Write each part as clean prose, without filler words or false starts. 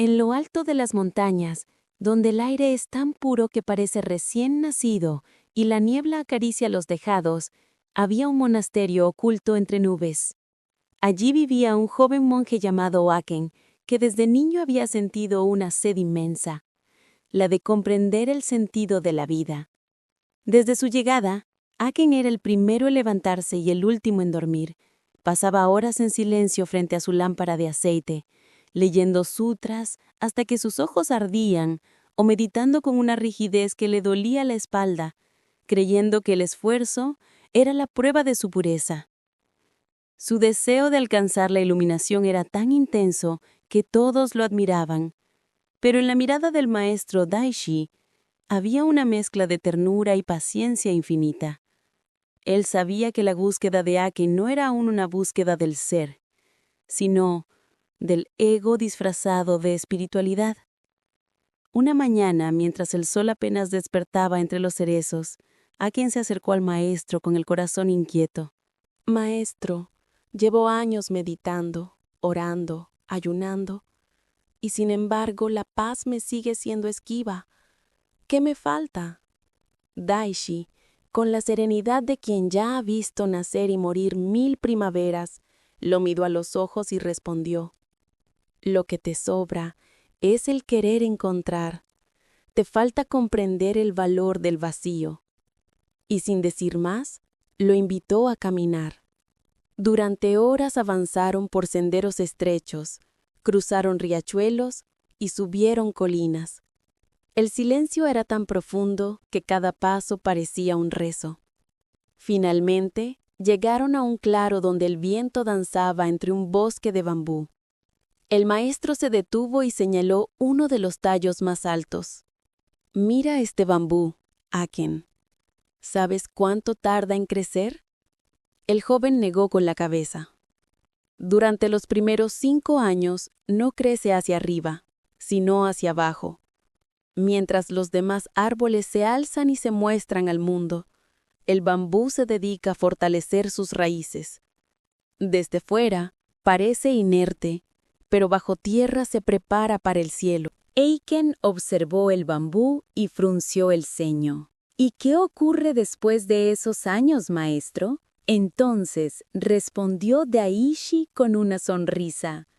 En lo alto de las montañas, donde el aire es tan puro que parece recién nacido y la niebla acaricia los tejados, había un monasterio oculto entre nubes. Allí vivía un joven monje llamado Aken, que desde niño había sentido una sed inmensa, la de comprender el sentido de la vida. Desde su llegada, Aken era el primero en levantarse y el último en dormir. Pasaba horas en silencio frente a su lámpara de aceite, leyendo sutras hasta que sus ojos ardían o meditando con una rigidez que le dolía la espalda, creyendo que el esfuerzo era la prueba de su pureza. Su deseo de alcanzar la iluminación era tan intenso que todos lo admiraban, pero en la mirada del maestro Daishi había una mezcla de ternura y paciencia infinita. Él sabía que la búsqueda de Aken no era aún una búsqueda del ser, sino del ego disfrazado de espiritualidad. Una mañana, mientras el sol apenas despertaba entre los cerezos, Aken se acercó al maestro con el corazón inquieto. Maestro, llevo años meditando, orando, ayunando, y sin embargo la paz me sigue siendo esquiva. ¿Qué me falta? Daishi, con la serenidad de quien ya ha visto nacer y morir 1000 primaveras, lo miró a los ojos y respondió: lo que te sobra es el querer encontrar. Te falta comprender el valor del vacío. Y sin decir más, lo invitó a caminar. Durante horas avanzaron por senderos estrechos, cruzaron riachuelos y subieron colinas. El silencio era tan profundo que cada paso parecía un rezo. Finalmente, llegaron a un claro donde el viento danzaba entre un bosque de bambú. El maestro se detuvo y señaló uno de los tallos más altos. Mira este bambú, Aken. ¿Sabes cuánto tarda en crecer? El joven negó con la cabeza. Durante los primeros 5 años no crece hacia arriba, sino hacia abajo. Mientras los demás árboles se alzan y se muestran al mundo, el bambú se dedica a fortalecer sus raíces. Desde fuera, parece inerte, pero bajo tierra se prepara para el cielo. Aken observó el bambú y frunció el ceño. ¿Y qué ocurre después de esos años, maestro? Entonces respondió Daishi con una sonrisa.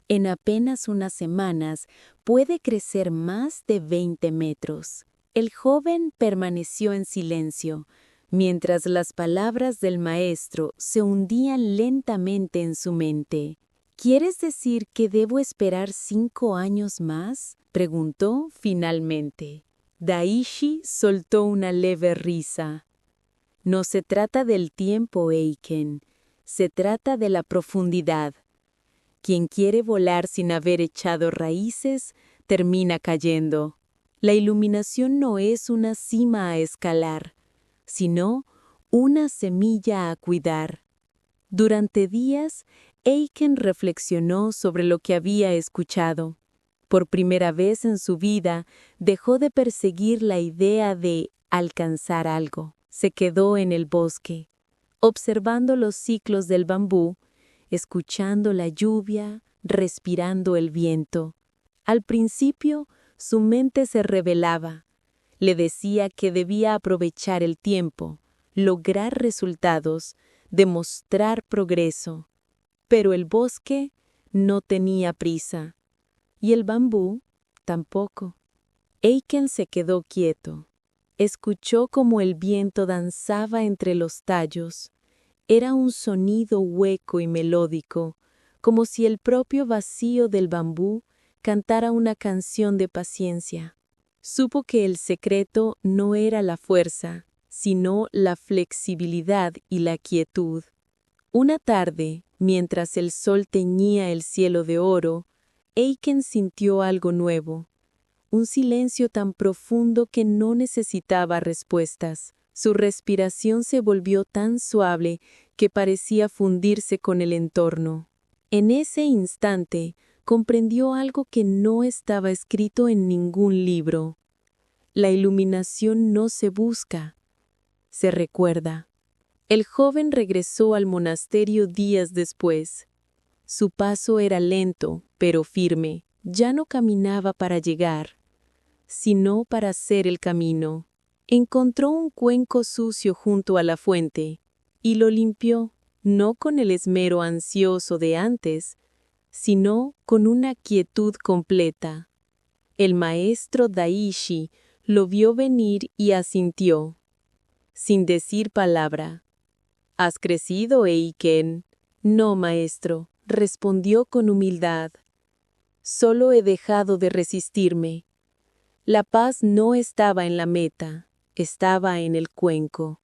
En apenas unas semanas puede crecer más de 20 metros. El joven permaneció en silencio, mientras las palabras del maestro se hundían lentamente en su mente. ¿Quieres decir que debo esperar 5 años más?, preguntó finalmente. Daishi soltó una leve risa. No se trata del tiempo, Aken. Se trata de la profundidad. Quien quiere volar sin haber echado raíces, termina cayendo. La iluminación no es una cima a escalar, sino una semilla a cuidar. Durante días, Aken reflexionó sobre lo que había escuchado. Por primera vez en su vida, dejó de perseguir la idea de alcanzar algo. Se quedó en el bosque, observando los ciclos del bambú, escuchando la lluvia, respirando el viento. Al principio, su mente se rebelaba. Le decía que debía aprovechar el tiempo, lograr resultados, demostrar progreso. Pero el bosque no tenía prisa. Y el bambú tampoco. Aken se quedó quieto. Escuchó cómo el viento danzaba entre los tallos. Era un sonido hueco y melódico, como si el propio vacío del bambú cantara una canción de paciencia. Supo que el secreto no era la fuerza, sino la flexibilidad y la quietud. Una tarde, mientras el sol teñía el cielo de oro, Aken sintió algo nuevo, un silencio tan profundo que no necesitaba respuestas. Su respiración se volvió tan suave que parecía fundirse con el entorno. En ese instante, comprendió algo que no estaba escrito en ningún libro. La iluminación no se busca, se recuerda. El joven regresó al monasterio días después. Su paso era lento, pero firme. ya no caminaba para llegar, sino para hacer el camino. Encontró un cuenco sucio junto a la fuente y lo limpió, no con el esmero ansioso de antes, sino con una quietud completa. El maestro Daishi lo vio venir y asintió, sin decir palabra. ¿Has crecido, Eiken? No, maestro, respondió con humildad. Solo he dejado de resistirme. La paz no estaba en la meta, estaba en el cuenco.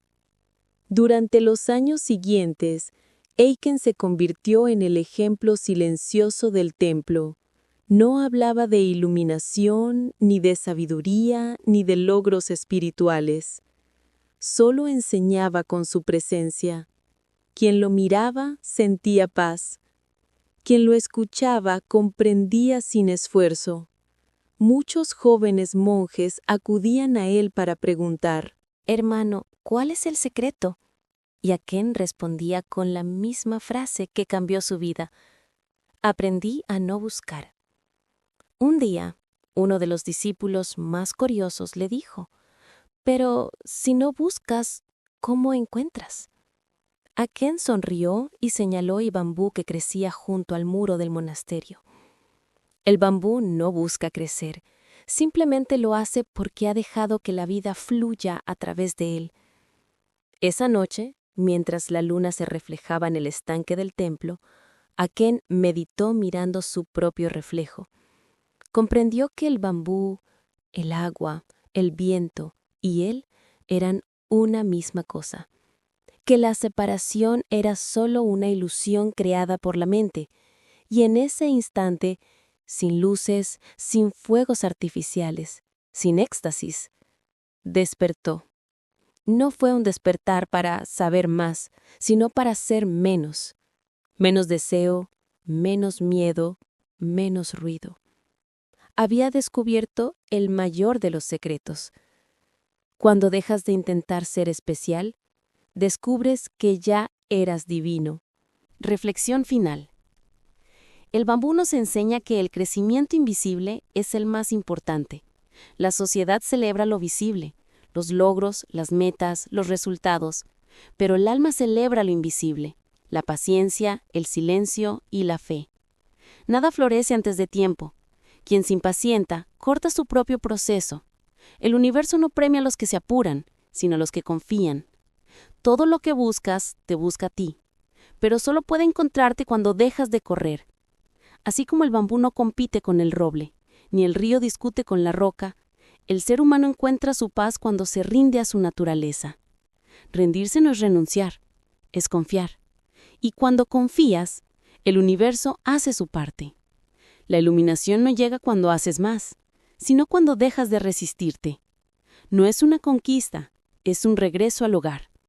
Durante los años siguientes, Eiken se convirtió en el ejemplo silencioso del templo. No hablaba de iluminación, ni de sabiduría, ni de logros espirituales. Solo enseñaba con su presencia. Quien lo miraba sentía paz. Quien lo escuchaba comprendía sin esfuerzo. Muchos jóvenes monjes acudían a él para preguntar: «Hermano, ¿cuál es el secreto?». Y Aken respondía con la misma frase que cambió su vida: «Aprendí a no buscar». Un día, uno de los discípulos más curiosos le dijo: «Pero si no buscas, ¿cómo encuentras?». Aken sonrió y señaló el bambú que crecía junto al muro del monasterio. El bambú no busca crecer, simplemente lo hace porque ha dejado que la vida fluya a través de él. Esa noche, mientras la luna se reflejaba en el estanque del templo, Aken meditó mirando su propio reflejo. Comprendió que el bambú, el agua, el viento y él eran una misma cosa, que la separación era solo una ilusión creada por la mente, y en ese instante, sin luces, sin fuegos artificiales, sin éxtasis, despertó. No fue un despertar para saber más, sino para ser menos. Menos deseo, menos miedo, menos ruido. Había descubierto el mayor de los secretos. Cuando dejas de intentar ser especial, descubres que ya eras divino. Reflexión final. El bambú nos enseña que el crecimiento invisible es el más importante. La sociedad celebra lo visible, los logros, las metas, los resultados, pero el alma celebra lo invisible, la paciencia, el silencio y la fe. Nada florece antes de tiempo. Quien se impacienta, corta su propio proceso. El universo no premia a los que se apuran, sino a los que confían. Todo lo que buscas, te busca a ti, pero solo puede encontrarte cuando dejas de correr. Así como el bambú no compite con el roble, ni el río discute con la roca, el ser humano encuentra su paz cuando se rinde a su naturaleza. Rendirse no es renunciar, es confiar. Y cuando confías, el universo hace su parte. La iluminación no llega cuando haces más, sino cuando dejas de resistirte. No es una conquista, es un regreso al hogar.